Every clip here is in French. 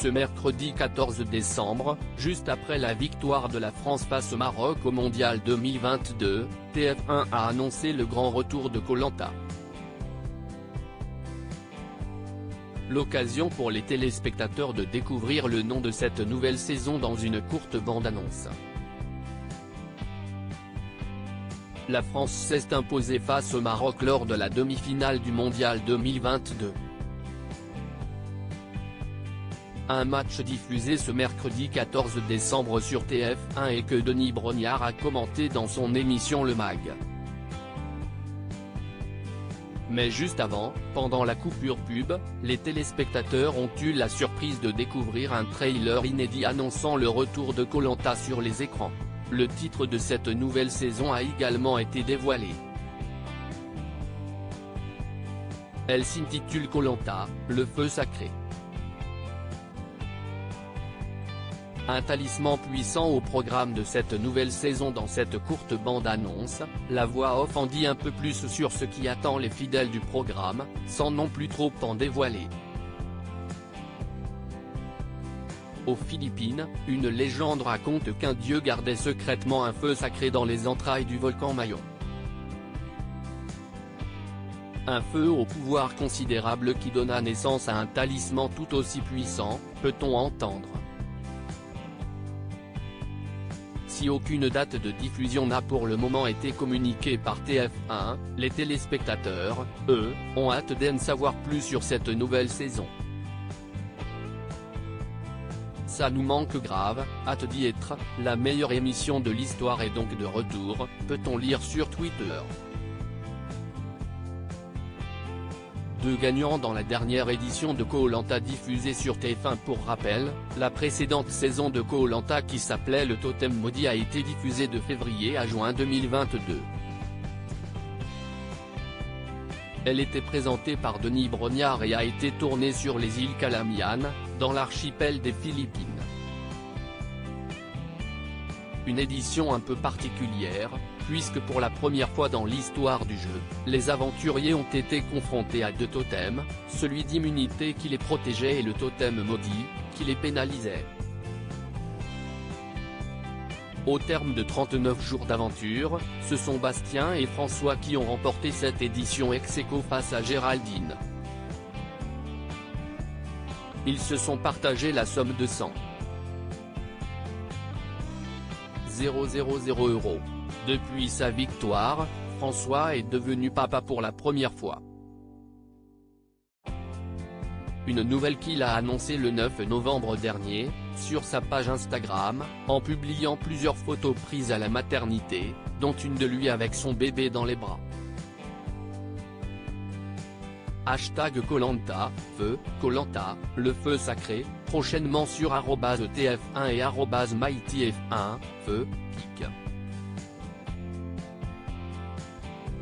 Ce mercredi 14 décembre, juste après la victoire de la France face au Maroc au Mondial 2022, TF1 a annoncé le grand retour de Koh Lanta. L'occasion pour les téléspectateurs de découvrir le nom de cette nouvelle saison dans une courte bande-annonce. La France s'est imposée face au Maroc lors de la demi-finale du Mondial 2022. Un match diffusé ce mercredi 14 décembre sur TF1 et que Denis Brognard a commenté dans son émission Le Mag. Mais juste avant, pendant la coupure pub, les téléspectateurs ont eu la surprise de découvrir un trailer inédit annonçant le retour de Koh Lanta sur les écrans. Le titre de cette nouvelle saison a également été dévoilé. Elle s'intitule Koh Lanta, le feu sacré. Un talisman puissant au programme de cette nouvelle saison. Dans cette courte bande-annonce, la voix off en dit un peu plus sur ce qui attend les fidèles du programme, sans non plus trop en dévoiler. Aux Philippines, une légende raconte qu'un dieu gardait secrètement un feu sacré dans les entrailles du volcan Mayon. Un feu au pouvoir considérable qui donna naissance à un talisman tout aussi puissant, peut-on entendre. Si aucune date de diffusion n'a pour le moment été communiquée par TF1, les téléspectateurs, eux, ont hâte d'en savoir plus sur cette nouvelle saison. Ça nous manque grave, hâte d'y être, la meilleure émission de l'histoire est donc de retour, peut-on lire sur Twitter. Deux gagnants dans la dernière édition de Koh Lanta diffusée sur TF1. Pour rappel, la précédente saison de Koh Lanta qui s'appelait Le Totem Maudit a été diffusée de février à juin 2022. Elle était présentée par Denis Brognard et a été tournée sur les îles Calamian, dans l'archipel des Philippines. Une édition un peu particulière, puisque pour la première fois dans l'histoire du jeu, les aventuriers ont été confrontés à deux totems, celui d'immunité qui les protégeait et le totem maudit, qui les pénalisait. Au terme de 39 jours d'aventure, ce sont Bastien et François qui ont remporté cette édition ex-aequo face à Géraldine. Ils se sont partagé la somme de 100 000 €. Depuis sa victoire, François est devenu papa pour la première fois. Une nouvelle qu'il a annoncée le 9 novembre dernier, sur sa page Instagram, en publiant plusieurs photos prises à la maternité, dont une de lui avec son bébé dans les bras. Hashtag Koh Lanta, feu, Koh Lanta, le feu sacré, prochainement sur @TF1 et @MyTF1, feu, pic.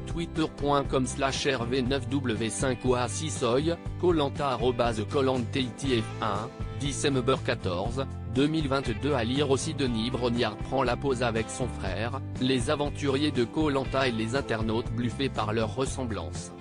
Twitter.com/RV9W5OA6OY, Koh Lanta @KohLantaTF1, December 14, 2022. À lire aussi. Denis Brognard prend la pose avec son frère, les aventuriers de Koh Lanta et les internautes bluffés par leur ressemblance.